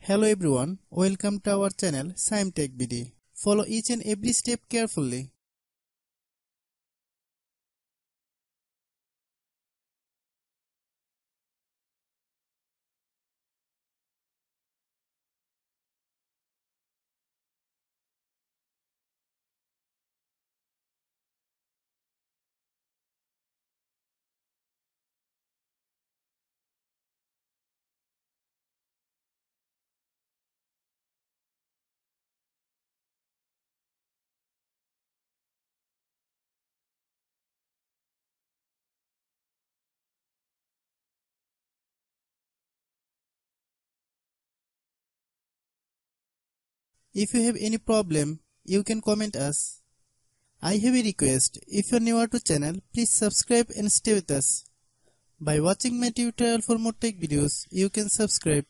Hello everyone, welcome to our channel SciMTech BD. Follow each and every step carefully. If you have any problem, you can comment us. I have a request, if you are new to channel, please subscribe and stay with us. By watching my tutorial for more tech videos, you can subscribe.